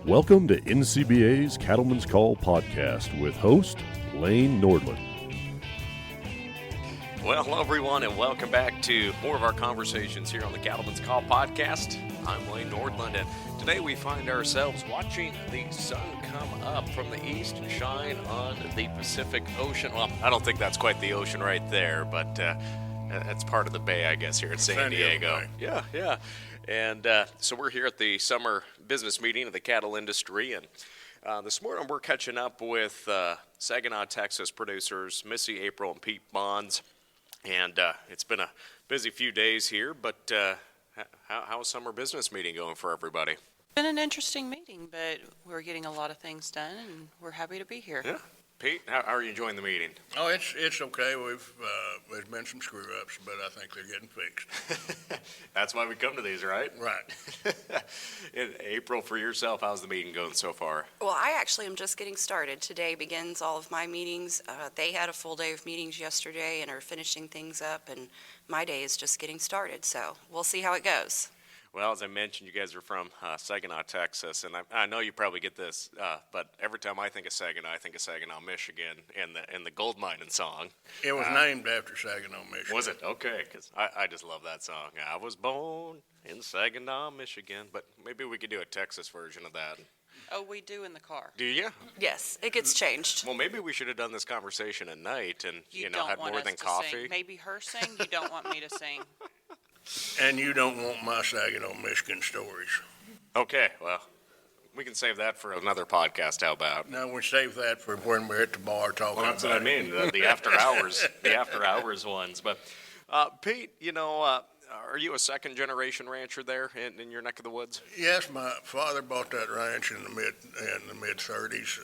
Welcome to NCBA's Cattleman's Call podcast with host Lane Nordland. Well, hello everyone, and welcome back to more of our conversations here on the Cattleman's Call podcast. I'm Lane Nordland, and today we find ourselves watching the sun come up from the east and shine on the Pacific Ocean. Well, I don't think that's quite the ocean right there, but that's part of the bay, I guess, here in San Diego. Yeah. And so we're here at the summer business meeting of the cattle industry, and this morning we're catching up with Saginaw, Texas producers Missy, April, and Pete Bonds. And it's been a busy few days here, but how's summer business meeting going for everybody? It's been an interesting meeting, but we're getting a lot of things done, and we're happy to be here. Yeah. Pete, how are you enjoying the meeting? Oh, it's okay. There's been some screw-ups, but I think they're getting fixed. That's why we come to these, right? Right. In April, for yourself, how's the meeting going so far? Well, I actually am just getting started. Today begins all of my meetings. They had a full day of meetings yesterday and are finishing things up, and my day is just getting started, so we'll see how it goes. Well, as I mentioned, you guys are from Saginaw, Texas, and I know you probably get this, but every time I think of Saginaw, Michigan, and the gold mining song. It was named after Saginaw, Michigan. Was it? Okay, because I just love that song. I was born in Saginaw, Michigan, but maybe we could do a Texas version of that. Oh, we do in the car. Do you? Yes, it gets changed. Well, maybe we should have done this conversation at night and, You had don't want more us than to coffee. sing. Maybe her sing. You don't want me to sing. And you don't want my Saginaw, Michigan stories. Okay, well, we can save that for another podcast. How about? No, we save that for when we're at the bar talking Well, that's about what I mean, the after hours ones. But Pete, are you a second generation rancher there in your neck of the woods? Yes, my father bought that ranch in the mid 30s.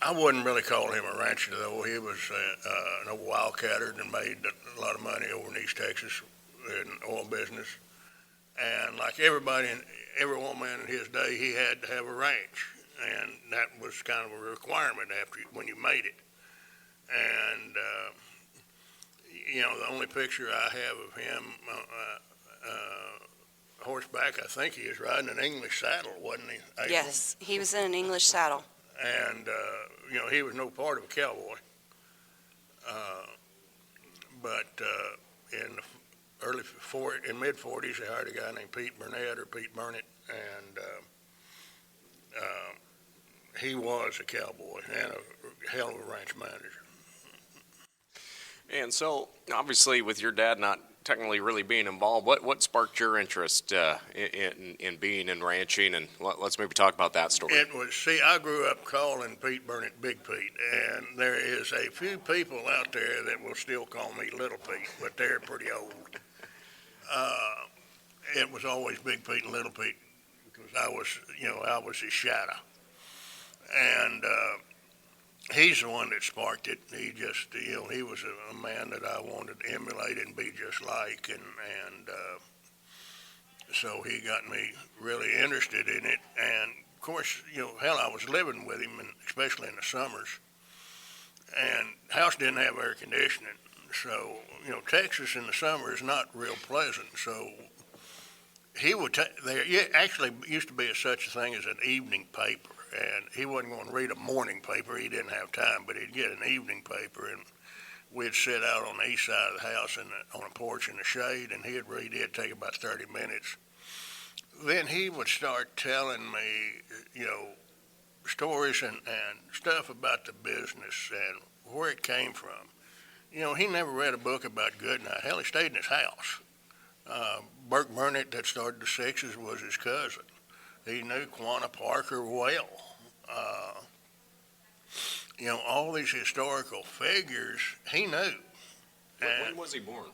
I wouldn't really call him a rancher, though. He was an old wildcatter and made a lot of money over in East Texas in oil business. And like everybody, every woman in his day, he had to have a ranch, and that was kind of a requirement when you made it. And the only picture I have of him horseback, I think he was riding an English saddle, wasn't he, April? Yes, he was in an English saddle. And, he was no part of a cowboy. But in the mid-40s, they hired a guy named Pete Burnett or Pete Burnett, and he was a cowboy and a hell of a ranch manager. And so, obviously, with your dad not technically really being involved, what sparked your interest in being in ranching? And let's maybe talk about that story. I grew up calling Pete Burnett Big Pete, and there is a few people out there that will still call me Little Pete, but they're pretty old. It was always Big Pete and Little Pete because I was his shadow. And he's the one that sparked it. He just, he was a man that I wanted to emulate and be just like, and so he got me really interested in it. And of course, I was living with him, and especially in the summers. And the house didn't have air conditioning, so Texas in the summer is not real pleasant. So he would there actually used to be such a thing as an evening paper. And he wasn't going to read a morning paper. He didn't have time, but he'd get an evening paper, and we'd sit out on the east side of the house on a porch in the shade, and he'd read. It'd take about 30 minutes. Then he would start telling me, stories and stuff about the business and where it came from. He never read a book about Goodnight. Hell, he stayed in his house. Burke Burnett, that started the Sixes, was his cousin. He knew Quanah Parker well. All these historical figures he knew. When was he born?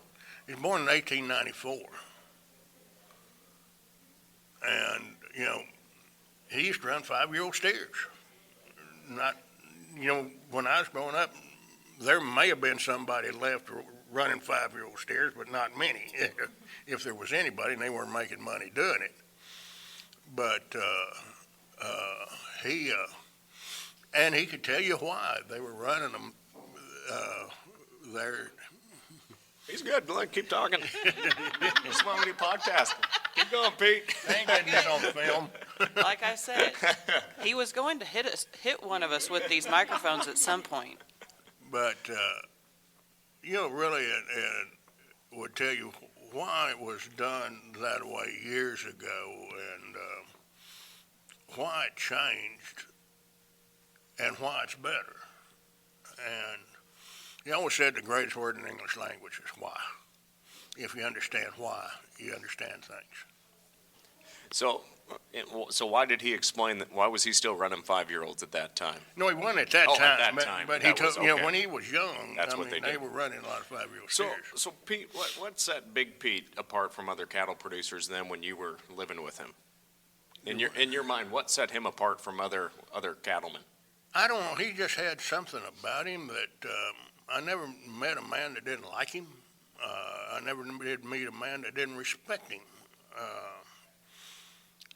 He was born in 1894. And, he used to run 5-year-old steers. Not, when I was growing up, there may have been somebody left running 5-year-old steers, but not many. If there was anybody, and they weren't making money doing it. But he could tell you why they were running them there. He's good. Keep talking. It's one of your podcasts. Keep going, Pete. They ain't getting this on film. Like I said, he was going to hit one of us with these microphones at some point. But, really, it would tell you why it was done that way years ago and why it changed and why it's better. And you always said the greatest word in the English language is why. If you understand why, you understand things. So why did he explain that? Why was he still running 5-year-olds at that time? No, he wasn't at that Oh, time. at that time. But That he took, was okay. when he was young, That's what they did. were running a lot of 5-year-old So, steers. so Pete, what set Big Pete apart from other cattle producers then when you were living with him? In your mind, what set him apart from other cattlemen? I don't know. He just had something about him that I never met a man that didn't like him. I never did meet a man that didn't respect him.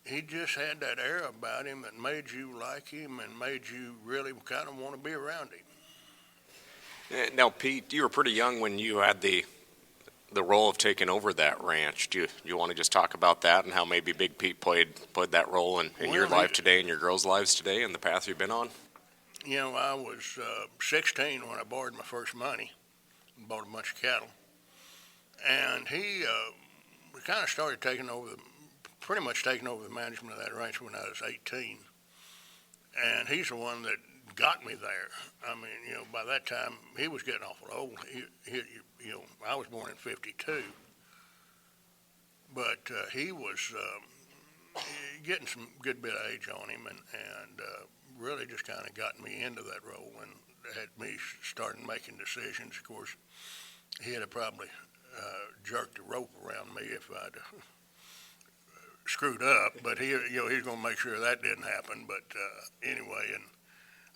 He just had that air about him that made you like him and made you really kind of want to be around him. Now, Pete, you were pretty young when you had the role of taking over that ranch. Do you want to just talk about that and how maybe Big Pete played that role in your life today and your girls' lives today and the path you've been on? I was 16 when I borrowed my first money and bought a bunch of cattle. And he kind of started pretty much taking over the management of that ranch when I was 18. And he's the one that got me there. I mean, by that time, he was getting awful old. I was born in 52. But he was getting some good bit of age on him and really just kind of got me into that role and had me starting making decisions. Of course, he'd have probably jerked the rope around me if I'd screwed up, but he's going to make sure that didn't happen. But anyway, and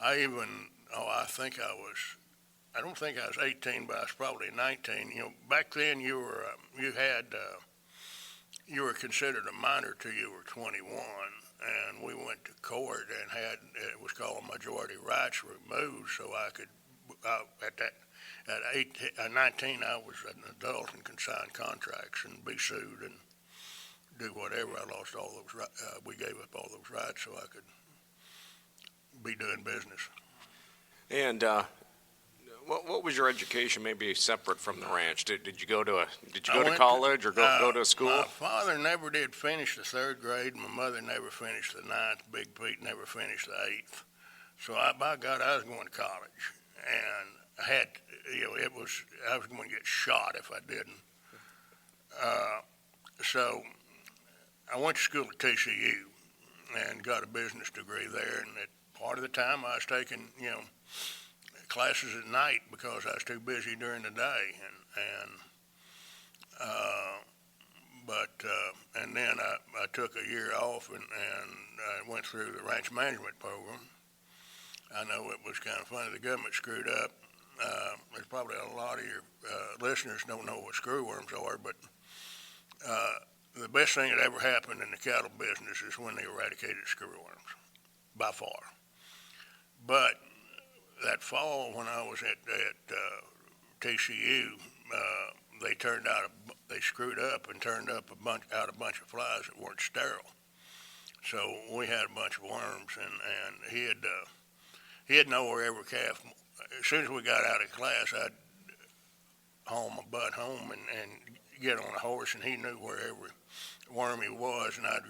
I don't think I was 18, but I was probably 19. Back then you were considered a minor till you were 21, and we went to court and had it was called majority rights removed, so I could at 19 I was an adult and could sign contracts and be sued and do whatever. I lost all those. We gave up all those rights so I could be doing business. And what was your education? Maybe separate from the ranch. Did you go to college or go to school? My father never did finish the 3rd grade. My mother never finished the 9th. Big Pete never finished the 8th. So by God, I was going to college, and I had I was going to get shot if I didn't. So I went to school at TCU and got a business degree there. And at part of the time I was taking, classes at night because I was too busy during the day. And then I took a year off and I went through the ranch management program. I know it was kind of funny. The government screwed up. There's probably a lot of your listeners don't know what screwworms are, but the best thing that ever happened in the cattle business is when they eradicated screwworms, by far. But that fall when I was at TCU, they screwed up and turned up a bunch of flies that weren't sterile. So we had a bunch of worms, and he'd know where every calf. As soon as we got out of class, I'd haul my butt home and get on a horse, and he knew where every worm he was, and I'd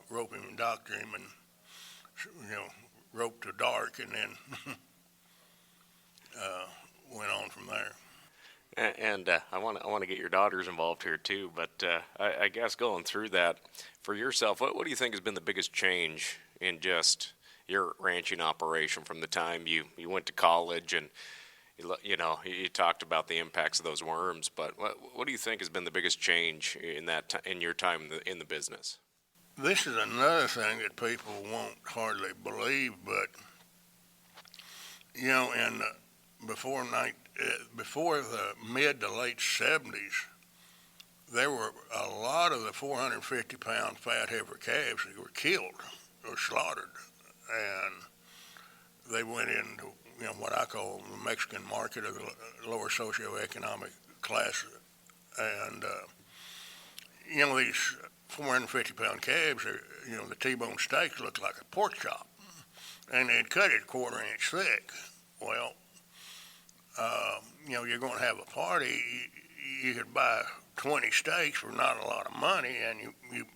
rope him and doctor him, and rope to dark, and then went on from there. And I want to get your daughters involved here too. But I guess going through that for yourself, what do you think has been the biggest change in just your ranching operation from the time you went to college and you talked about the impacts of those worms? But what do you think has been the biggest change in your time in the business? This is another thing that people won't hardly believe, but before the mid to late 70s, there were a lot of the 450-pound fat heifer calves that were killed or slaughtered, and they went into what I call the Mexican market of the lower socioeconomic class, and these 450-pound calves, the T-bone steaks looked like a pork chop, and they'd cut it 1/4 inch thick. Well, you're going to have a party. You could buy 20 steaks for not a lot of money, and you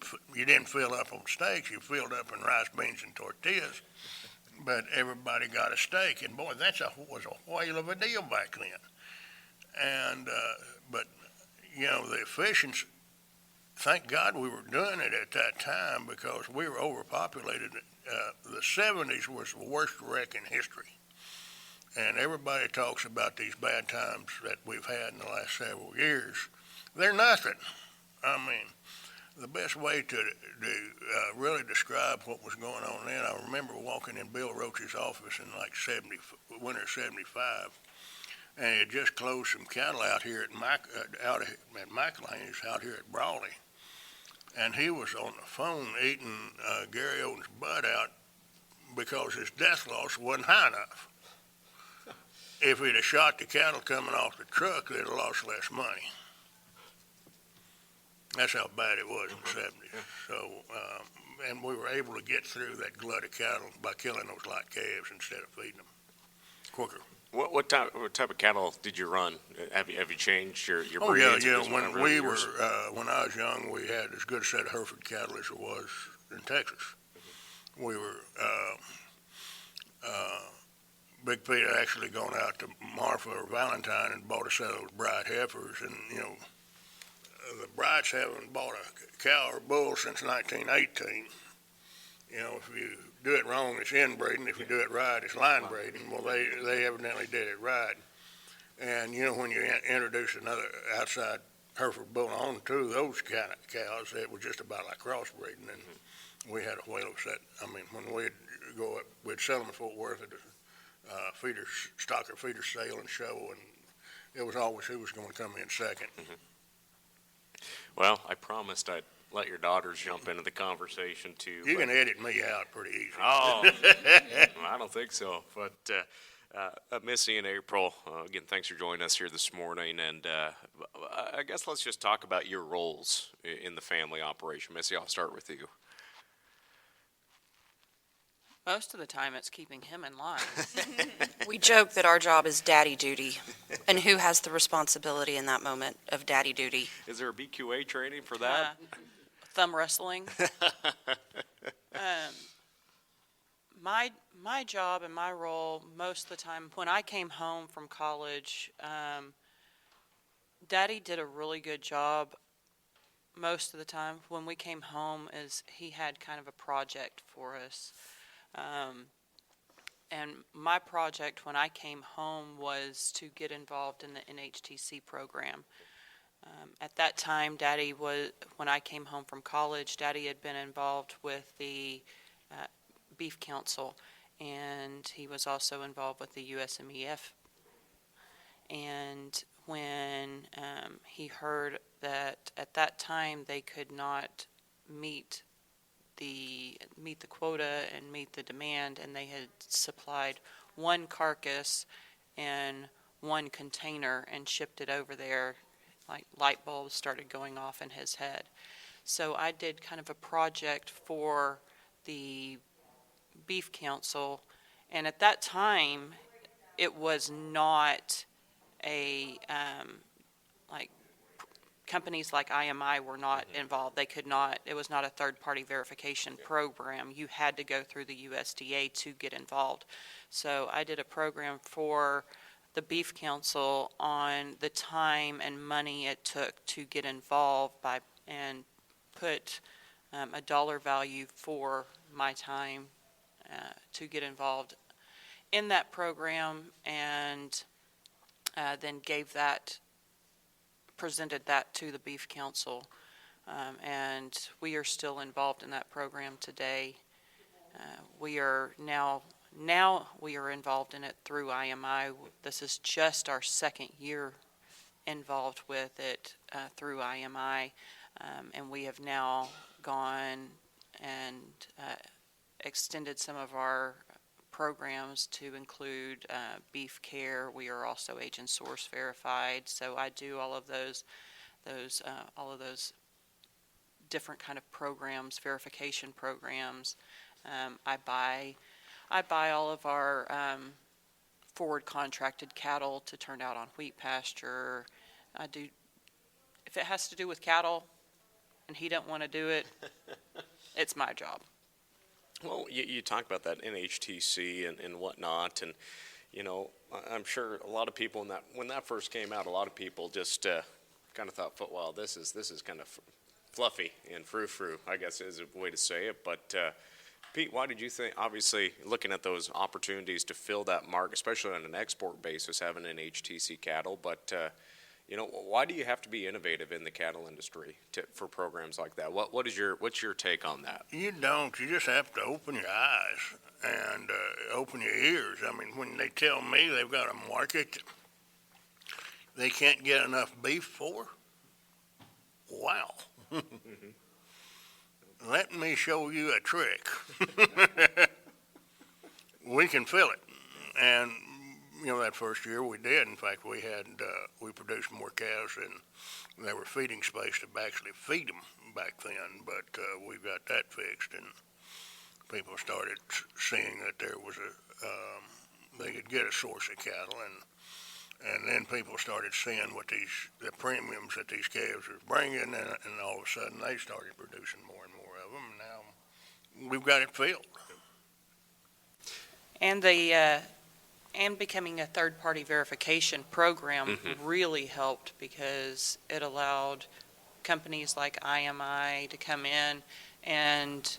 didn't fill up on steaks. You filled up on rice, beans, and tortillas. But everybody got a steak, and boy, was a whale of a deal back then. And but the efficiency. Thank God we were doing it at that time because we were overpopulated. The 70s was the worst wreck in history. And everybody talks about these bad times that we've had in the last several years. They're nothing. I mean, the best way to really describe what was going on then, I remember walking in Bill Roach's office in like winter 75, and he had just closed some cattle out here at McLean's out here at Brawley. And he was on the phone eating Gary Oden's butt out because his death loss wasn't high enough. If he'd have shot the cattle coming off the truck, they'd have lost less money. That's how bad it was in the 70s. So, and we were able to get through that glut of cattle by killing those light calves instead of feeding them quicker. What type of cattle did you run? Have you changed your Oh breeds? yeah. When I was young, we had as good a set of Hereford cattle as there was in Texas. We were Big Pete had actually gone out to Marfa or Valentine and bought a set of those Bright heifers, and the Brights haven't bought a cow or bull since 1918. If you do it wrong, it's inbreeding. If you do it right, it's line breeding. Well, they evidently did it right. And, when you introduce another outside Hereford bull onto those kind of cows, it was just about like crossbreeding. And we had a whale of set. I mean, when we'd go up, we'd sell them in Fort Worth at the stocker feeder sale and show, and it was always who was going to come in second. Well, I promised I'd let your daughters jump into the conversation too. You can edit me out pretty easy. Oh, I don't think so. But Missy and April, again, thanks for joining us here this morning. And I guess let's just talk about your roles in the family operation. Missy, I'll start with you. Most of the time, it's keeping him in line. We joke that our job is daddy duty, and who has the responsibility in that moment of daddy duty? Is there a BQA training for that? Thumb wrestling. My job and my role most of the time, when I came home from college, Daddy did a really good job most of the time. When we came home, he had kind of a project for us. And my project when I came home was to get involved in the NHTC program. At that time, when I came home from college, Daddy had been involved with the Beef Council, and he was also involved with the USMEF. And when he heard that at that time they could not meet the quota and meet the demand, and they had supplied one carcass in one container and shipped it over there, like light bulbs started going off in his head. So I did kind of a project for the Beef Council, and at that time it was not a companies like IMI were not involved. They could not, it was not a third-party verification program. You had to go through the USDA to get involved. So I did a program for the Beef Council on the time and money it took to get involved and put a dollar value for my time to get involved in that program, and then presented that to the Beef Council, and we are still involved in that program today. We are now we are involved in it through IMI. This is just our second year involved with it through IMI, and we have now gone and extended some of our programs to include beef care. We are also agent source verified, so I do all of those different kind of programs, verification programs. I buy all of our forward contracted cattle to turn out on wheat pasture. I do, if it has to do with cattle and he don't want to do it, it's my job. Well, you talk about that NHTC and whatnot, and I'm sure a lot of people when that first came out, a lot of people just kind of thought, well, this is kind of fluffy and frou-frou, I guess is a way to say it. But Pete, why did you think, obviously looking at those opportunities to fill that market, especially on an export basis, having an HTC cattle, but why do you have to be innovative in the cattle industry for programs like that? What's your take on that? You don't. You just have to open your eyes and open your ears. I mean, when they tell me they've got a market they can't get enough beef for, wow. Mm-hmm. Let me show you a trick. We can fill it. And, that first year we did. In fact, we produced more cows than there were feeding space to actually feed them back then. But we got that fixed, and people started seeing that there was they could get a source of cattle, and then people started seeing the premiums that these calves were bringing, and all of a sudden they started producing more and more of them. And now we've got it filled. And and becoming a third-party verification program really helped, because it allowed companies like IMI to come in and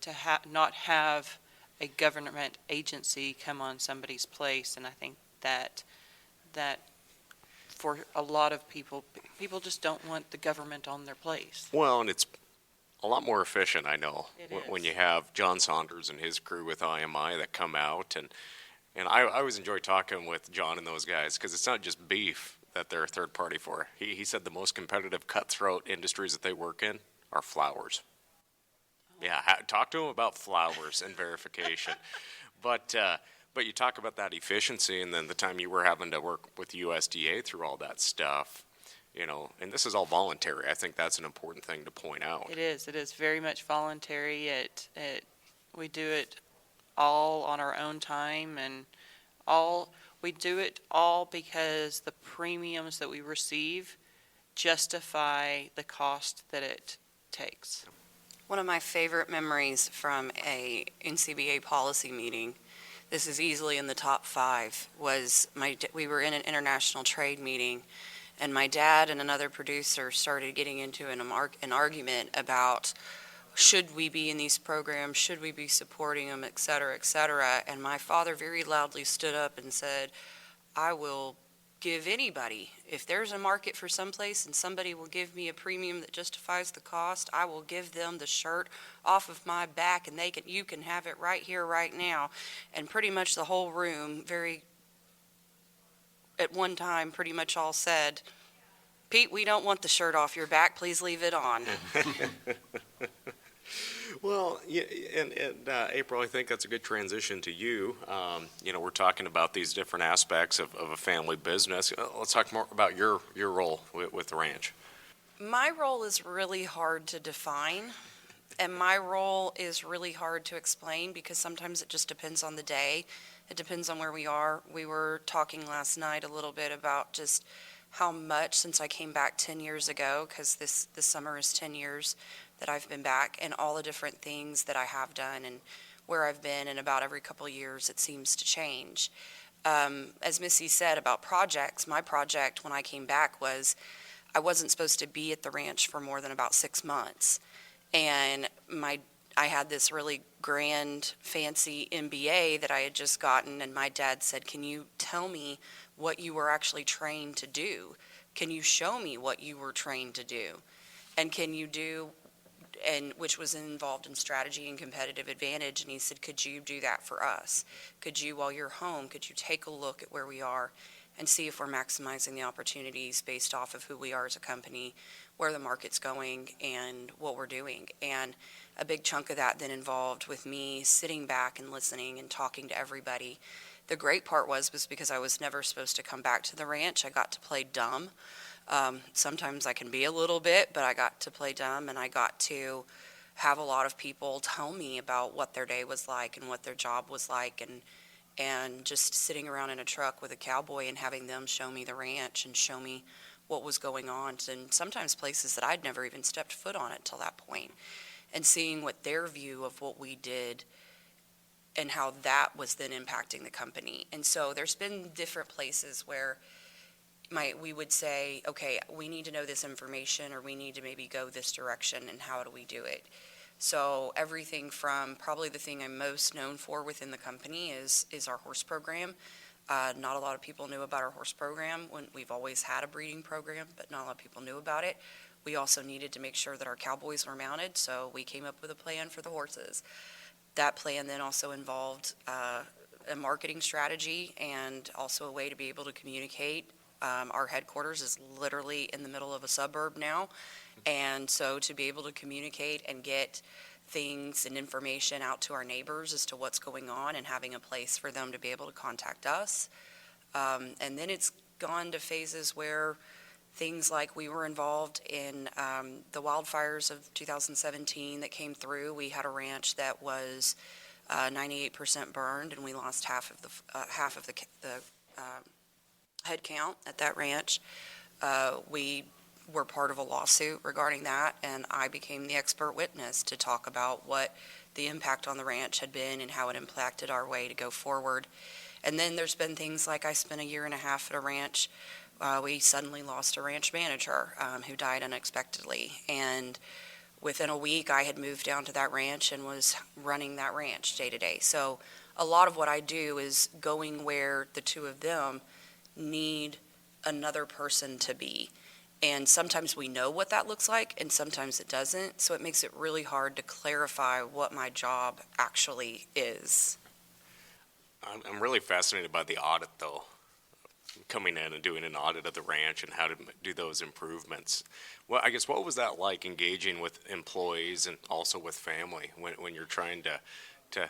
to not have a government agency come on somebody's place. And I think that for a lot of people just don't want the government on their place. Well, and it's a lot more efficient, I know, It when is. you have John Saunders and his crew with IMI that come out. And I always enjoy talking with John and those guys, because it's not just beef that they're a third party for. He said the most competitive cutthroat industries that they work in are flowers. Yeah, talk to him about flowers and verification. But you talk about that efficiency, and then the time you were having to work with USDA through all that stuff, and this is all voluntary. I think that's an important thing to point out. It is very much voluntary. We do it all on our own time, and we do it all because the premiums that we receive justify the cost that it takes. One of my favorite memories from a NCBA policy meeting, this is easily in the top 5, was we were in an international trade meeting, and my dad and another producer started getting into an argument about, should we be in these programs, should we be supporting them, et cetera, et cetera. And my father very loudly stood up and said, I will give anybody, if there's a market for someplace and somebody will give me a premium that justifies the cost, I will give them the shirt off of my back, and you can have it right here, right now. And pretty much the whole room, at one time, pretty much all said, Pete, we don't want the shirt off your back, please leave it on. Well, yeah, and April, I think that's a good transition to you. We're talking about these different aspects of a family business. Let's talk more about your role with the ranch. My role is really hard to define, and my role is really hard to explain, because sometimes it just depends on the day. It depends on where we are. We were talking last night a little bit about just how much, since I came back 10 years ago, because this summer is 10 years that I've been back, and all the different things that I have done and where I've been, and about every couple of years it seems to change. As Missy said about projects, my project when I came back was I wasn't supposed to be at the ranch for more than about 6 months. And I had this really grand, fancy MBA that I had just gotten, and my dad said, can you tell me what you were actually trained to do? Can you show me what you were trained to do? And can you do, and which was involved in strategy and competitive advantage, and he said, could you do that for us? Could you, while you're home, could you take a look at where we are and see if we're maximizing the opportunities based off of who we are as a company, where the market's going, and what we're doing? And a big chunk of that then involved with me sitting back and listening and talking to everybody. The great part was because I was never supposed to come back to the ranch, I got to play dumb. Sometimes I can be a little bit, but I got to play dumb, and I got to have a lot of people tell me about what their day was like and what their job was like, and just sitting around in a truck with a cowboy and having them show me the ranch and show me what was going on, and sometimes places that I'd never even stepped foot on until that point, and seeing what their view of what we did and how that was then impacting the company. And so there's been different places where we would say, okay, we need to know this information, or we need to maybe go this direction, and how do we do it? So everything from, probably the thing I'm most known for within the company is our horse program. Not a lot of people knew about our horse program. We've always had a breeding program, but not a lot of people knew about it. We also needed to make sure that our cowboys were mounted, so we came up with a plan for the horses. That plan then also involved a marketing strategy, and also a way to be able to communicate. Our headquarters is literally in the middle of a suburb now, and so to be able to communicate and get things and information out to our neighbors as to what's going on, and having a place for them to be able to contact us. And then it's gone to phases where things like, we were involved in the wildfires of 2017 that came through. We had a ranch that was 98% burned, and we lost half of the head count at that ranch. We were part of a lawsuit regarding that, and I became the expert witness to talk about what the impact on the ranch had been and how it impacted our way to go forward. And then there's been things like, I spent a year and a half at a ranch. We suddenly lost a ranch manager who died unexpectedly, and within a week I had moved down to that ranch and was running that ranch day to day. So a lot of what I do is going where the two of them need another person to be. And sometimes we know what that looks like, and sometimes it doesn't. So it makes it really hard to clarify what my job actually is. I'm really fascinated by the audit, though, coming in and doing an audit of the ranch and how to do those improvements. Well, I guess, what was that like, engaging with employees and also with family when you're trying to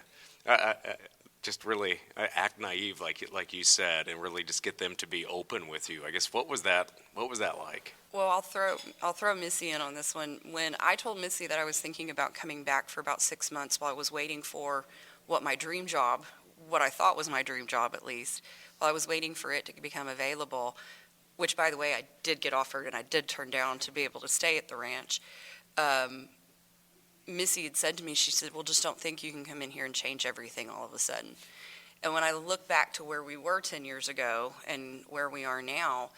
just really act naive, like you said, and really just get them to be open with you? I guess, what was that like? Well, I'll throw Missy in on this one. When I told Missy that I was thinking about coming back for about 6 months while I was waiting for what I thought was my dream job at least, while I was waiting for it to become available, which, by the way, I did get offered and I did turn down to be able to stay at the ranch. Missy had said to me, she said, well, just don't think you can come in here and change everything all of a sudden. And when I look back to where we were 10 years ago and where we are now,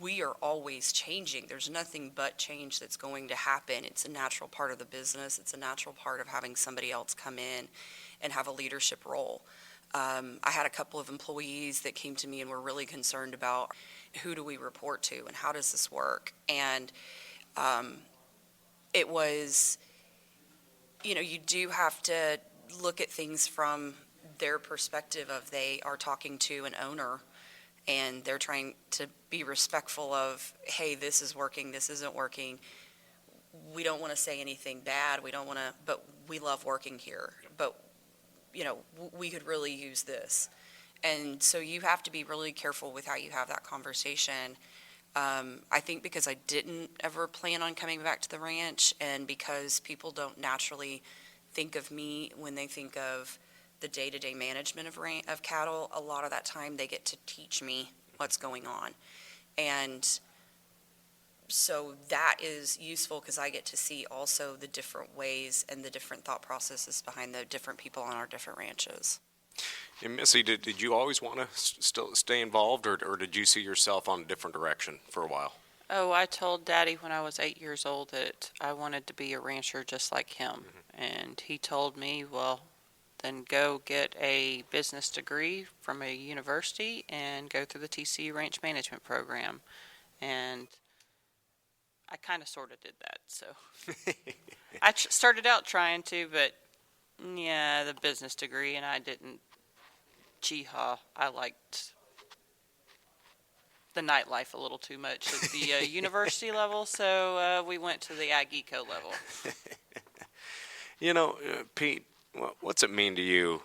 we are always changing. There's nothing but change that's going to happen. It's a natural part of the business. It's a natural part of having somebody else come in and have a leadership role. I had a couple of employees that came to me and were really concerned about, who do we report to and how does this work? And it was, you do have to look at things from their perspective of, they are talking to an owner and they're trying to be respectful of, hey, this is working, this isn't working. We don't want to say anything bad. But we love working here. But, we could really use this. And so you have to be really careful with how you have that conversation. I think because I didn't ever plan on coming back to the ranch, and because people don't naturally think of me when they think of the day-to-day management of cattle, a lot of that time they get to teach me what's going on. And so that is useful because I get to see also the different ways and the different thought processes behind the different people on our different ranches. And Missy, did you always want to still stay involved, or did you see yourself on a different direction for a while? Oh, I told Daddy when I was 8 years old that I wanted to be a rancher just like him. Mm-hmm. And he told me, well, then go get a business degree from a university and go through the TCU Ranch Management Program. And I kind of sort of did that. So I started out trying to, but yeah, the business degree, and I didn't. I liked the nightlife a little too much at the university level, so we went to the Ag Eco level. Pete, what's it mean to you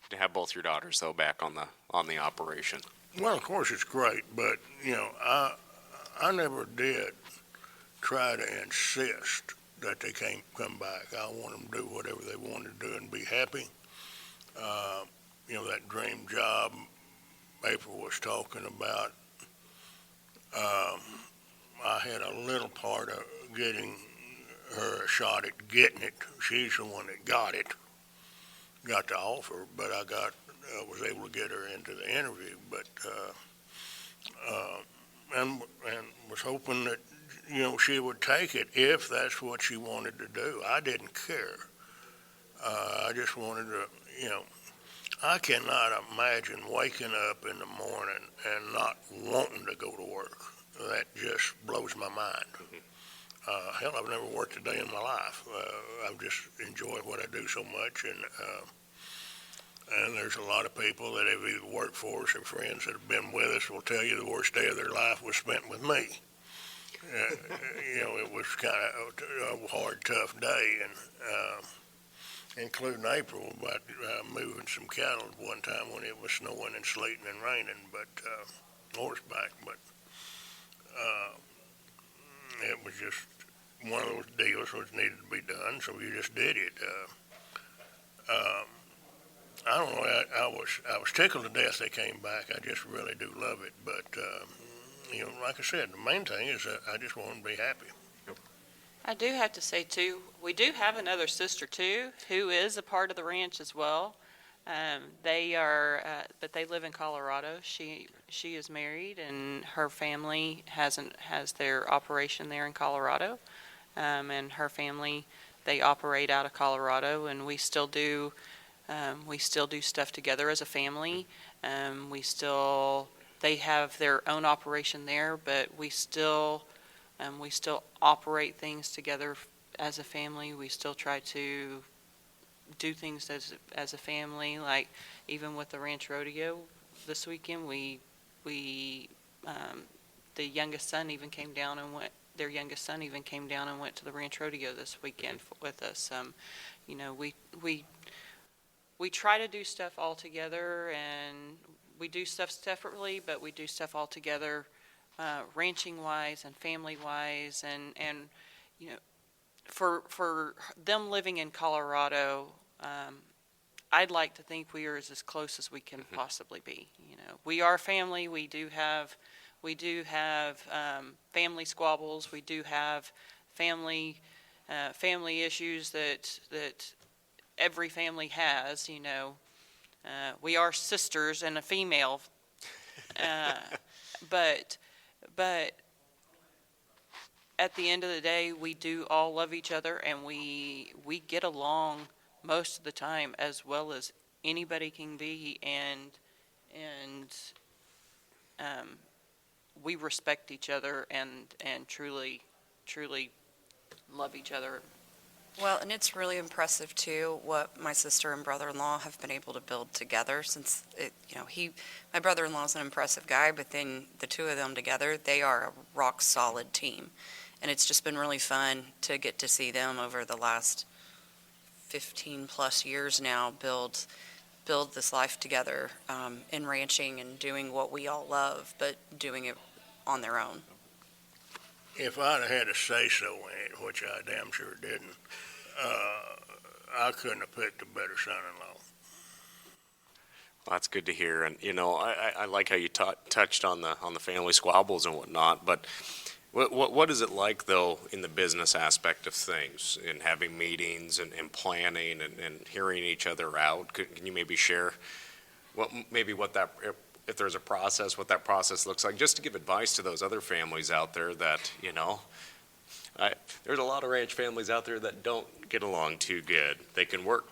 to have both your daughters, though, back on the operation? Well, of course it's great, but I never did try to insist that they can't come back. I want them to do whatever they want to do and be happy. That dream job April was talking about, I had a little part of getting her a shot at getting it. She's the one that got the offer, but I was able to get her into the interview. But and was hoping that she would take it if that's what she wanted to do. I didn't care. I just wanted to, I cannot imagine waking up in the morning and not wanting to go to work. That just blows my mind. Hell, I've never worked a day in my life. I've just enjoyed what I do so much, and there's a lot of people that have either worked for us or friends that have been with us will tell you the worst day of their life was spent with me. It was kind of a hard, tough day, and including April, about moving some cattle at one time when it was snowing and sleeting and raining, but horseback. But it was just one of those deals which needed to be done, so you just did it. I don't know. I was tickled to death they came back. I just really do love it. But like I said, the main thing is I just want them to be happy. I do have to say too, we do have another sister too, who is a part of the ranch as well. They are, but they live in Colorado. She is married, and her family has their operation there in Colorado. And her family, they operate out of Colorado, and we still do stuff together as a family. They have their own operation there, but we still operate things together as a family. We still try to do things as a family. Like even with the ranch rodeo this weekend, their youngest son even came down and went to the ranch rodeo this weekend with us. We try to do stuff all together, and we do stuff separately, but we do stuff all together, ranching wise and family wise, and for them living in Colorado, I'd like to think we are as close as we can possibly be. We are family. We do have family squabbles. We do have family issues that every family has. We are sisters and a female, but at the end of the day, we do all love each other, and we get along most of the time as well as anybody can be, and we respect each other and truly love each other. Well, and it's really impressive too what my sister and brother-in-law have been able to build together. Since my brother-in-law is an impressive guy, but then the two of them together, they are a rock solid team, and it's just been really fun to get to see them over the last 15 plus years now build this life together in ranching and doing what we all love, but doing it on their own. If I'd have had a say-so in it, which I damn sure didn't, I couldn't have picked a better son-in-law. Well, that's good to hear, and I like how you touched on the family squabbles and whatnot. But what is it like though in the business aspect of things, in having meetings and planning and hearing each other out? Can you maybe share if there's a process, what that process looks like, just to give advice to those other families out there that, there's a lot of ranch families out there that don't get along too good. They can work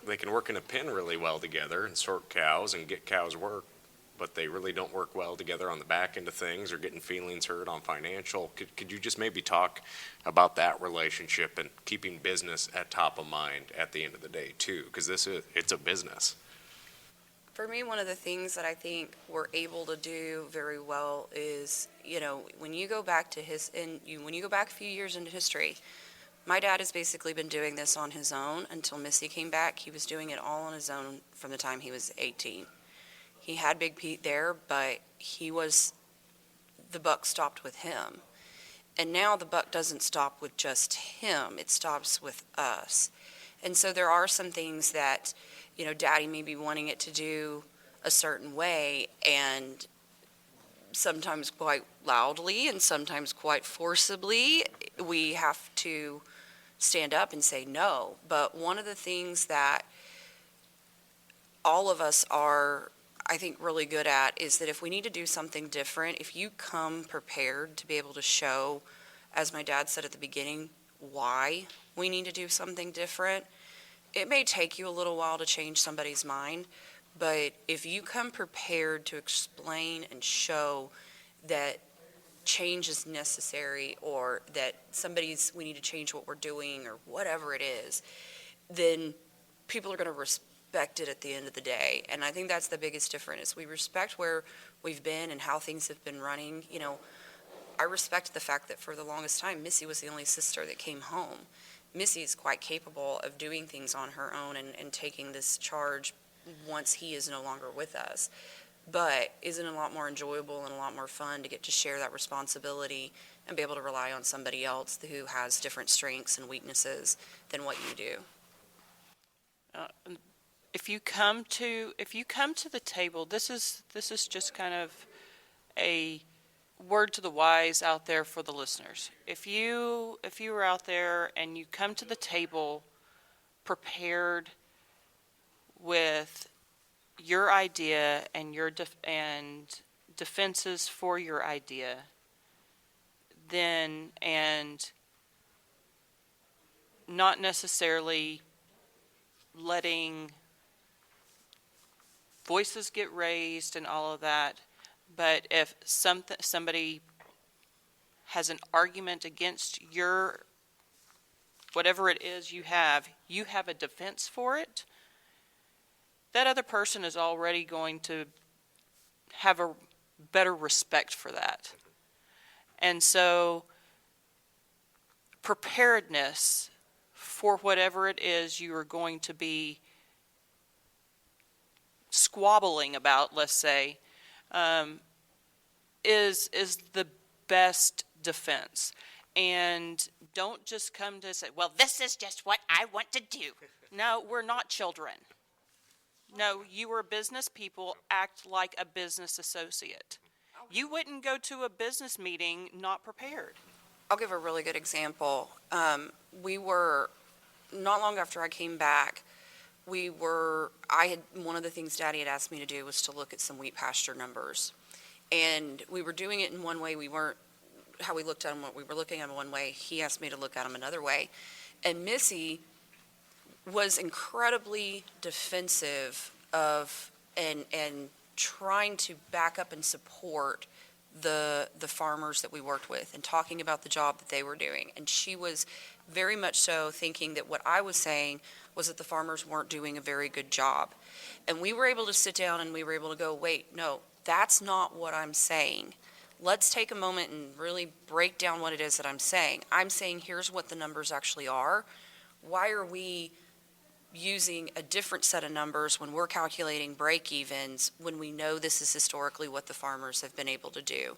in a pen really well together and sort cows and get cows work, but they really don't work well together on the back end of things, or getting feelings hurt on financial. Could you just maybe talk about that relationship and keeping business at top of mind at the end of the day too? Because it's a business. For me, one of the things that I think we're able to do very well is, when you go back when you go back a few years into history, my dad has basically been doing this on his own until Missy came back. He was doing it all on his own from the time he was 18. He had Big Pete there, but the buck stopped with him. And now the buck doesn't stop with just him, it stops with us. And so there are some things that, Daddy may be wanting it to do a certain way, and sometimes quite loudly and sometimes quite forcibly, we have to stand up and say no. But one of the things that all of us are, I think, really good at is that if we need to do something different, if you come prepared to be able to show, as my dad said at the beginning, why we need to do something different, it may take you a little while to change somebody's mind, but if you come prepared to explain and show that change is necessary, or that we need to change what we're doing, or whatever it is, then people are going to respect it at the end of the day. And I think that's the biggest difference. We respect where we've been and how things have been running. I respect the fact that for the longest time, Missy was the only sister that came home. Missy is quite capable of doing things on her own and taking this charge once he is no longer with us. But isn't it a lot more enjoyable and a lot more fun to get to share that responsibility and be able to rely on somebody else who has different strengths and weaknesses than what you do? If you come to the table, this is just kind of a word to the wise out there for the listeners. If you are out there and you come to the table prepared with your idea and your defenses for your idea, then, and not necessarily letting voices get raised and all of that, but if somebody has an argument against your whatever it is you have a defense for it, that other person is already going to have a better respect for that. And so preparedness for whatever it is you are going to be squabbling about, let's say, is the best defense. And don't just come to say, well, this is just what I want to do. No, we're not children. No, you are business people. Act like a business associate. You wouldn't go to a business meeting not prepared. I'll give a really good example. We were, not long after I came back, one of the things Daddy had asked me to do was to look at some wheat pasture numbers. And we were doing it in one way. How we looked at them, we were looking at them one way. He asked me to look at them another way. And Missy was incredibly defensive of and trying to back up and support the farmers that we worked with and talking about the job that they were doing. And she was very much so thinking that what I was saying was that the farmers weren't doing a very good job. And we were able to sit down and we were able to go, wait, no, that's not what I'm saying. Let's take a moment and really break down what it is that I'm saying. I'm saying here's what the numbers actually are. Why are we using a different set of numbers when we're calculating break-evens when we know this is historically what the farmers have been able to do?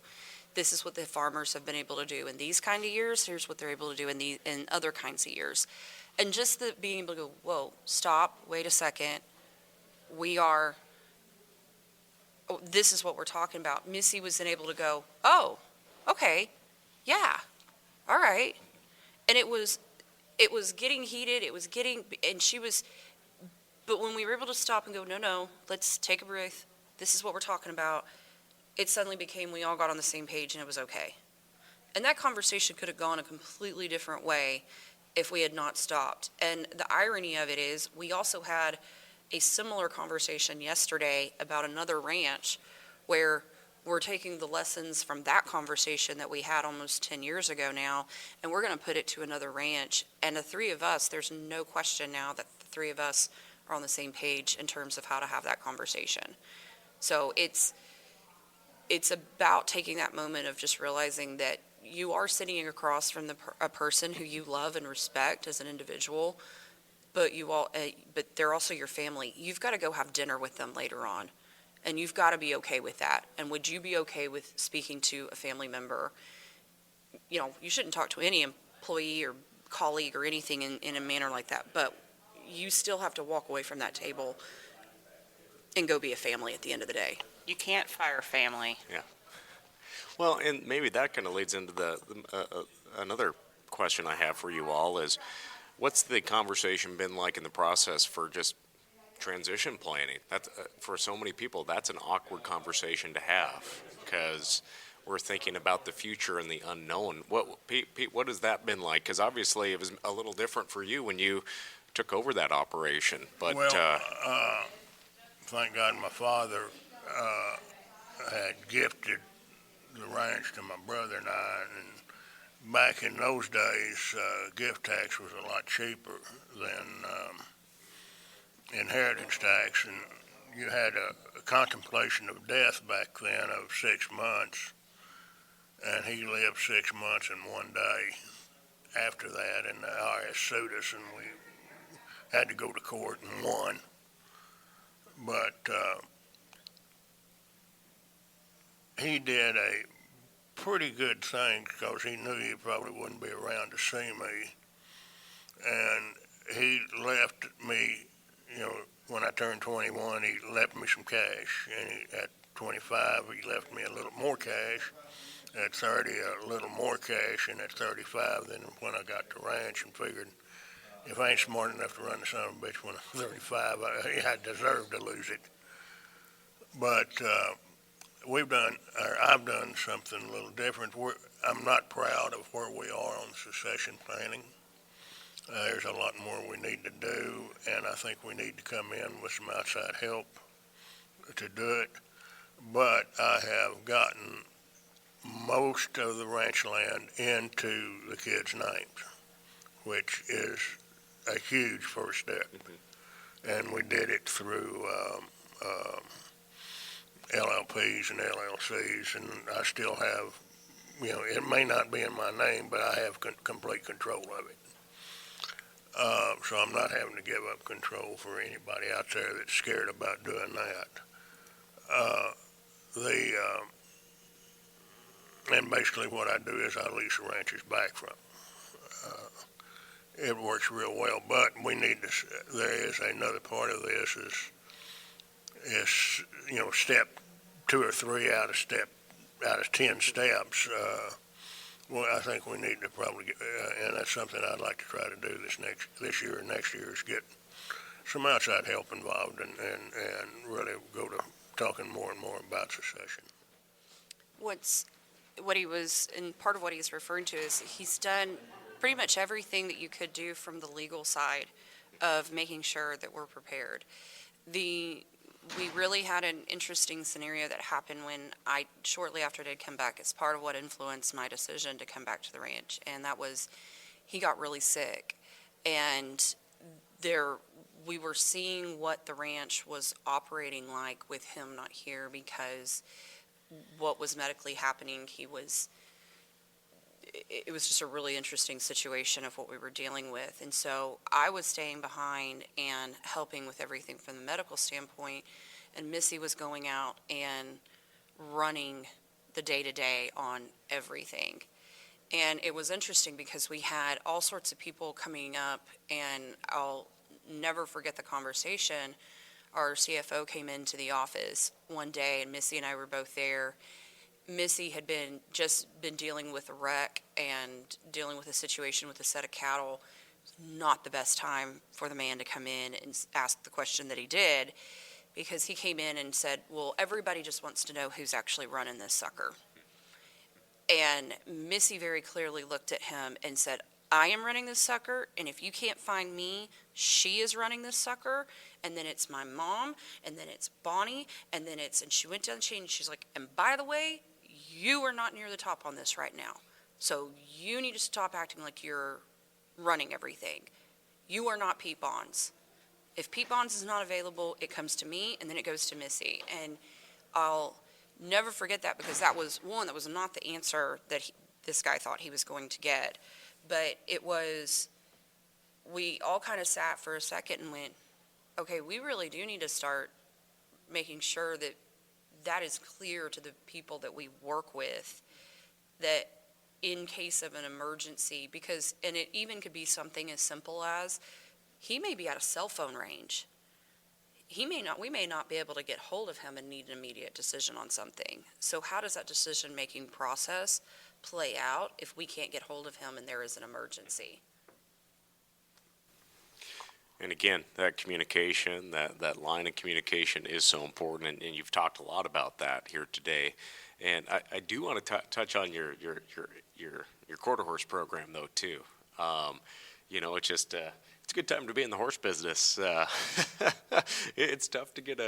This is what the farmers have been able to do in these kind of years. Here's what they're able to do in other kinds of years. And just being able to go, whoa, stop, wait a second. This is what we're talking about. Missy was then able to go, oh, okay, yeah, all right. And it was getting heated, but when we were able to stop and go, no, let's take a breath, this is what we're talking about, it suddenly became we all got on the same page and it was okay. And that conversation could have gone a completely different way if we had not stopped. And the irony of it is we also had a similar conversation yesterday about another ranch where we're taking the lessons from that conversation that we had almost 10 years ago now, and we're going to put it to another ranch. And the three of us, there's no question now that the three of us are on the same page in terms of how to have that conversation. So it's about taking that moment of just realizing that you are sitting across from a person who you love and respect as an individual, but they're also your family. You've got to go have dinner with them later on. And you've got to be okay with that. And would you be okay with speaking to a family member? You know, you shouldn't talk to any employee or colleague or anything in a manner like that, but you still have to walk away from that table and go be a family at the end of the day. You can't fire family. Well, and maybe that kind of leads into another question I have for you all is, what's the conversation been like in the process for just transition planning? That's for so many people, that's an awkward conversation to have because we're thinking about the future and the unknown. Pete, what has that been like? Because obviously it was a little different for you when you took over that operation. But thank God my father had gifted the ranch to my brother and I, and back in those days, gift tax was a lot cheaper than inheritance tax, and you had a contemplation of death back then of 6 months, and he lived 6 months and 1 day after that, and the IRS sued us, and we had to go to court and won. But he did a pretty good thing because he knew he probably wouldn't be around to see me, and he left me, you know, when I turned 21, he left me some cash, and at 25, he left me a little more cash. At 30, a little more cash, and at 35, then when I got to ranch and figured if I ain't smart enough to run the son of a bitch when I'm 35, I deserve to lose it. But I've done something a little different. I'm not proud of where we are on succession planning. There's a lot more we need to do, and I think we need to come in with some outside help to do it. But I have gotten most of the ranch land into the kids' names, which is a huge first step. And we did it through LLPs and LLCs, and I still have, you know, it may not be in my name, but I have complete control of it. So I'm not having to give up control for anybody out there that's scared about doing that. And basically what I do is I lease the ranches back from. It works real well, but we need to. There is another part of this is you know, step 2 or 3 out of 10 steps. Well, I think we need to probably get, and that's something I'd like to try to do this year and next year, is get some outside help involved and really go to talking more and more about succession. What he was, and part of what he's referring to is he's done pretty much everything that you could do from the legal side of making sure that we're prepared. We really had an interesting scenario that happened when shortly after I did come back. It's part of what influenced my decision to come back to the ranch, and that was he got really sick, and we were seeing what the ranch was operating like with him not here, because what was medically happening, it was just a really interesting situation of what we were dealing with. And so I was staying behind and helping with everything from the medical standpoint, and Missy was going out and running the day-to-day on everything. And it was interesting because we had all sorts of people coming up, and I'll never forget the conversation. Our CFO came into the office one day, and Missy and I were both there. Missy had just been dealing with a wreck and dealing with a situation with a set of cattle. Not the best time for the man to come in and ask the question that he did, because he came in and said, well, everybody just wants to know who's actually running this sucker. And Missy very clearly looked at him and said, I am running this sucker, and if you can't find me, she is running this sucker, and then it's my mom, and then it's Bonnie, and she went down the chain, and she's like, and by the way, you are not near the top on this right now. So you need to stop acting like you're running everything. You are not Pete Bonds. If Pete Bonds is not available, it comes to me, and then it goes to Missy. And I'll never forget that, because that was not the answer that this guy thought he was going to get. But we all kind of sat for a second and went, okay, we really do need to start making sure that that is clear to the people that we work with, that in case of an emergency, because, and it even could be something as simple as, he may be out of cell phone range. We may not be able to get hold of him and need an immediate decision on something. So how does that decision-making process play out if we can't get hold of him and there is an emergency? And again, that communication, that line of communication is so important, and you've talked a lot about that here today. And I do want to touch on your quarter horse program though too. It's just it's a good time to be in the horse business. It's tough to get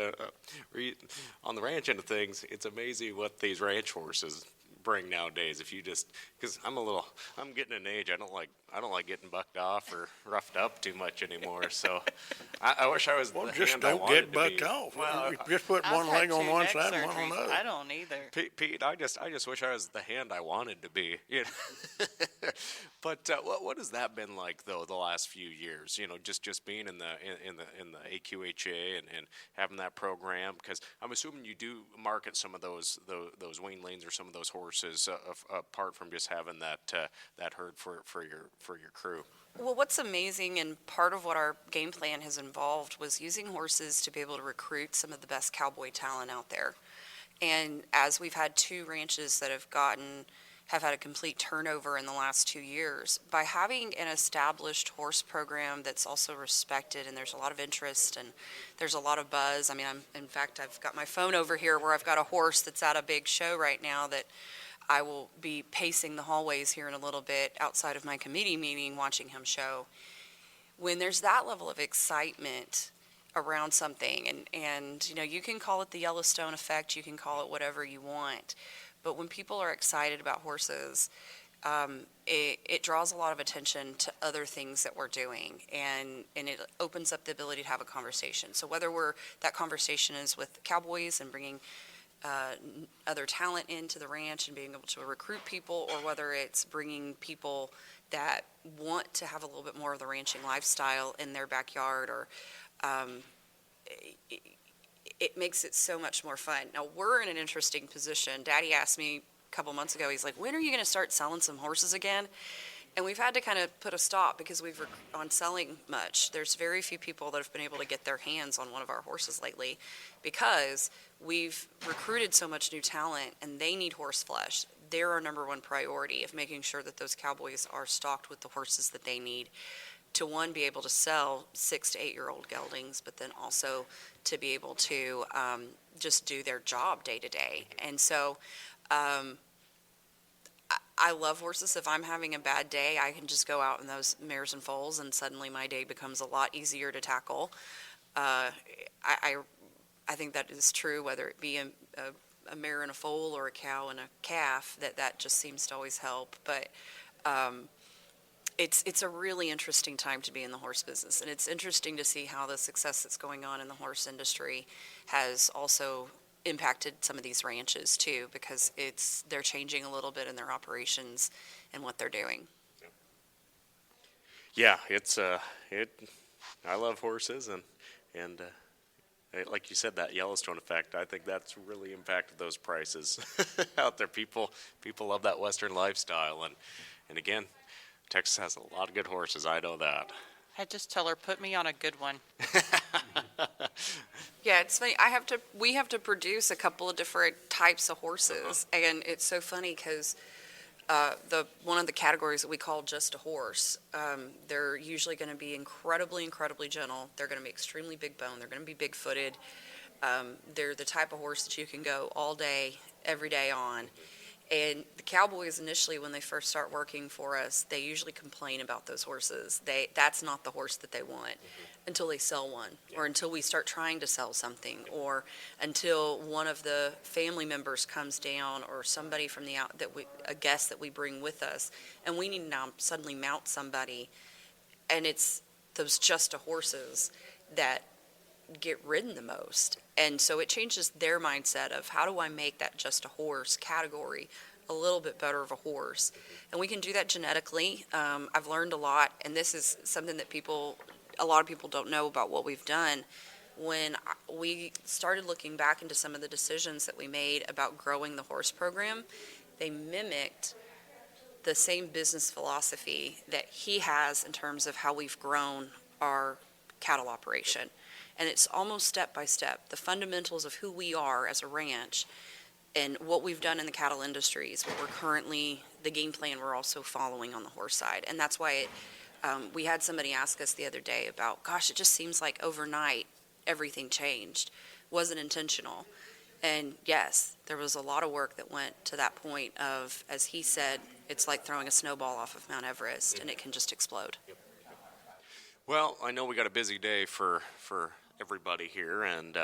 on the ranch end of things. It's amazing what these ranch horses bring nowadays. If you just, because I'm getting an age. I don't like getting bucked off or roughed up too much anymore. So I wish I was. Well, the just hand I don't wanted get to be. bucked off. Well, Just put I've one had leg on 2 one neck side and one on surgeries. the other. I don't either. Pete, I just wish I was the hand I wanted to be. But what has that been like though the last few years? Just being in the AQHA and having that program, because I'm assuming you do market some of those wean lanes or some of those horses apart from just having that herd for your crew. Well, what's amazing, and part of what our game plan has involved, was using horses to be able to recruit some of the best cowboy talent out there. And as we've had 2 ranches that have had a complete turnover in the last 2 years, by having an established horse program that's also respected, and there's a lot of interest and there's a lot of buzz. I mean, in fact, I've got my phone over here where I've got a horse that's at a big show right now that I will be pacing the hallways here in a little bit outside of my committee meeting watching him show. When there's that level of excitement around something, and you can call it the Yellowstone effect, you can call it whatever you want, but when people are excited about horses, it draws a lot of attention to other things that we're doing, and it opens up the ability to have a conversation. So whether that conversation is with cowboys and bringing other talent into the ranch and being able to recruit people, or whether it's bringing people that want to have a little bit more of the ranching lifestyle in their backyard, or it makes it so much more fun. Now, we're in an interesting position. Daddy asked me a couple months ago, he's like, when are you going to start selling some horses again? And we've had to kind of put a stop because we've on selling much. There's very few people that have been able to get their hands on one of our horses lately, because we've recruited so much new talent and they need horse flesh. They're our number one priority of making sure that those cowboys are stocked with the horses that they need to, one, be able to sell 6 to 8 year old geldings, but then also to be able to just do their job day to day. And so I love horses. If I'm having a bad day, I can just go out in those mares and foals, and suddenly my day becomes a lot easier to tackle. I think that is true, whether it be a mare and a foal or a cow and a calf, that just seems to always help. But it's a really interesting time to be in the horse business, and it's interesting to see how the success that's going on in the horse industry has also impacted some of these ranches too, because they're changing a little bit in their operations and what they're doing. Yeah, I love horses, and like you said, that Yellowstone effect, I think that's really impacted those prices out there. People love that Western lifestyle, and again, Texas has a lot of good horses. I know that. I just tell her, put me on a good one. Yeah, it's funny. We have to produce a couple of different types of horses, and it's so funny because one of the categories that we call just a horse, they're usually going to be incredibly, incredibly gentle. They're going to be extremely big bone. They're going to be big footed. They're the type of horse that you can go all day, every day on. And the cowboys initially, when they first start working for us, they usually complain about those horses. That's not the horse that they want until they sell one, or until we start trying to sell something, or until one of the family members comes down, or somebody from a guest that we bring with us, and we need to now suddenly mount somebody, and it's those just a horses that get ridden the most. And so it changes their mindset of, how do I make that just a horse category a little bit better of a horse? And we can do that genetically. I've learned a lot, and this is something that a lot of people don't know about what we've done. when we started looking back into some of the decisions that we made about growing the horse program, they mimicked the same business philosophy that he has in terms of how we've grown our cattle operation. And it's almost step by step. The fundamentals of who we are as a ranch and what we've done in the cattle industry is what we're currently, the game plan we're also following on the horse side. And that's why we had somebody ask us the other day about, gosh, it just seems like overnight everything changed. Wasn't intentional. And yes, there was a lot of work that went to that point of, as he said, it's like throwing a snowball off of Mount Everest and it can just explode. Well, I know we got a busy day for everybody here, and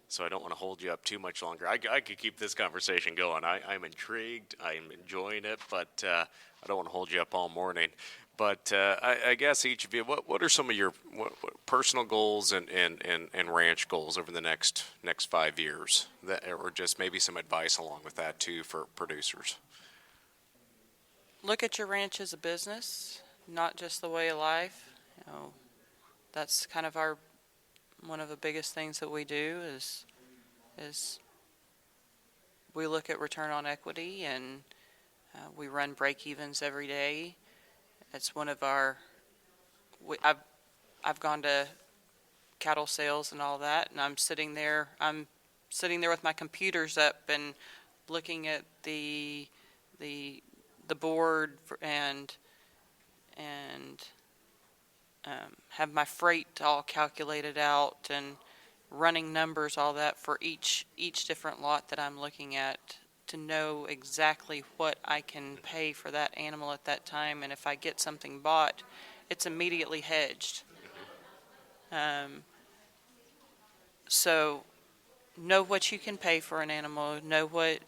so I don't want to hold you up too much longer. I could keep this conversation going. I'm intrigued. I'm enjoying it, but I don't want to hold you up all morning. But I guess each of you, what are some of your what personal goals and ranch goals over the next 5 years, or just maybe some advice along with that too for producers? Look at your ranch as a business, not just the way of life. You know, that's kind of one of the biggest things that we do is we look at return on equity, and we run break-evens every day. It's one of our. I've gone to cattle sales and all that, and I'm sitting there with my computers up and looking at the board and have my freight all calculated out and running numbers, all that for each different lot that I'm looking at, to know exactly what I can pay for that animal at that time. And if I get something bought, it's immediately hedged. So know what you can pay for an animal, know where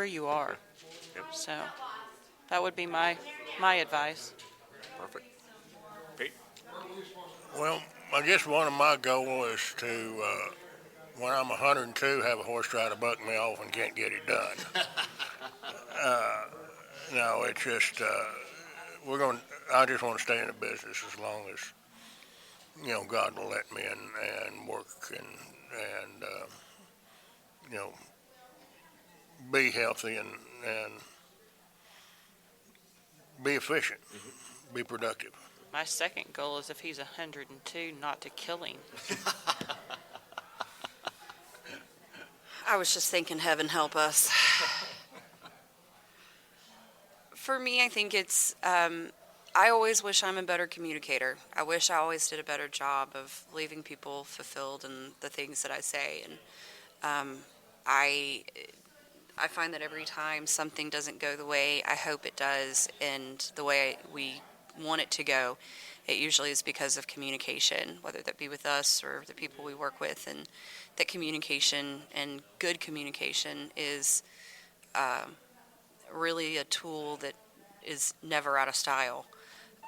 you are. Yep. So that would be my advice. Perfect. Pete? Well, I guess one of my goals is to, when I'm 102, have a horse try to buck me off and can't get it done. No, it's just, I just want to stay in the business as long as, God will let me and work and be healthy and be efficient, be productive. My second goal is, if he's 102, not to kill him. I was just thinking, heaven help us. For me, I think it's, I always wish I'm a better communicator. I wish I always did a better job of leaving people fulfilled in the things that I say. And I find that every time something doesn't go the way I hope it does and the way we want it to go, it usually is because of communication, whether that be with us or the people we work with. And that communication and good communication is really a tool that is never out of style,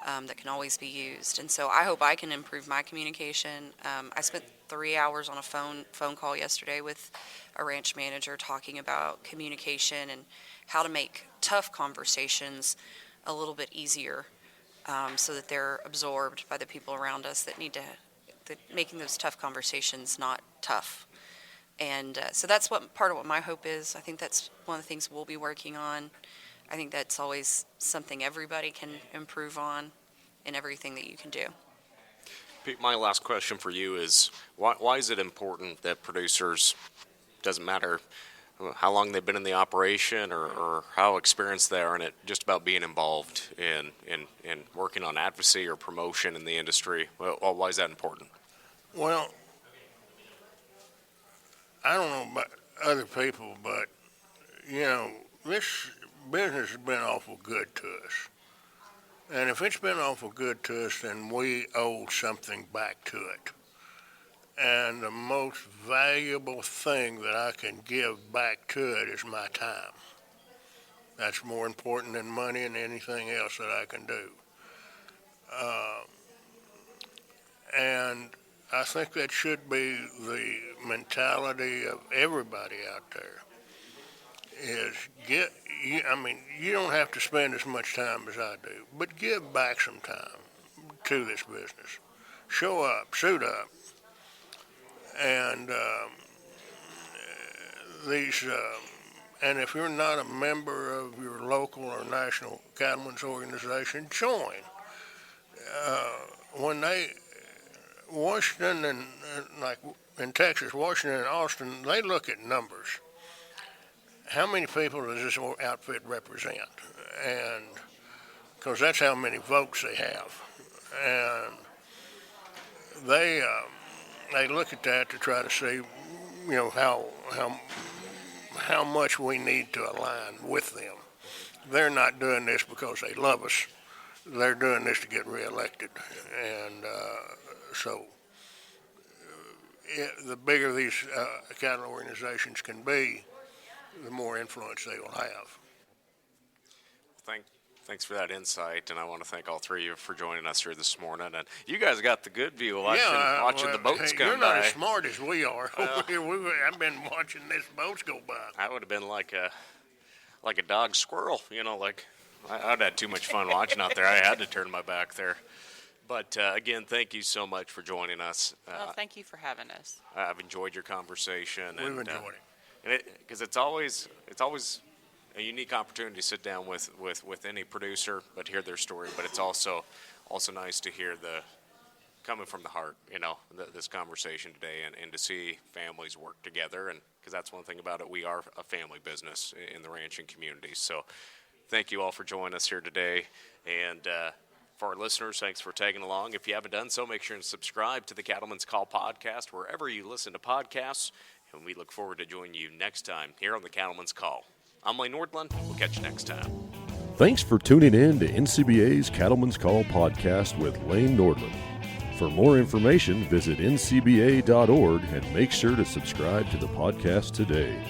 that can always be used. And so I hope I can improve my communication. I spent 3 hours on a phone call yesterday with a ranch manager talking about communication and how to make tough conversations a little bit easier, so that they're absorbed by the people around us that need to, making those tough conversations not tough. And so that's part of what my hope is. I think that's one of the things we'll be working on. I think that's always something everybody can improve on in everything that you can do. Pete, my last question for you is, why is it important that producers, doesn't matter how long they've been in the operation or how experienced they are in it, just about being involved in working on advocacy or promotion in the industry? Well, why is that important? Well, I don't know about other people, but, this business has been awful good to us. And if it's been awful good to us, then we owe something back to it. And the most valuable thing that I can give back to it is my time. That's more important than money and anything else that I can do. And I think that should be the mentality of everybody out there. You don't have to spend as much time as I do, but give back some time to this business. show up, suit up, and and if you're not a member of your local or national cattlemen's organization, join. Washington and like in Texas, Washington and Austin, they look at numbers. How many people does this outfit represent? And because that's how many votes they have, and they look at that to try to see, how much we need to align with them. They're not doing this because they love us. They're doing this to get reelected, and the bigger these cattle organizations can be, the more influence they will have. Thanks for that insight, and I want to thank all three of you for joining us here this morning. And you guys got the good view watching the boats come by. You're not as smart as we are over here. I've been watching these boats go by. I would have been like a dog squirrel, like I'd have had too much fun watching out there. I had to turn my back there. But again, thank you so much for joining us. Well, thank you for having us. I've enjoyed your conversation. We've enjoyed it. Because it's always a unique opportunity to sit down with any producer, but hear their story. But it's also nice to hear coming from the heart, this conversation today, and to see families work together. And because that's one thing about it, we are a family business in the ranching community. So thank you all for joining us here today. And for our listeners, thanks for tagging along. If you haven't done so, make sure and subscribe to the Cattleman's Call podcast wherever you listen to podcasts. And we look forward to joining you next time here on the Cattleman's Call. I'm Lane Nordland. We'll catch you next time. Thanks for tuning in to NCBA's Cattleman's Call podcast with Lane Nordland. For more information, visit ncba.org and make sure to subscribe to the podcast today.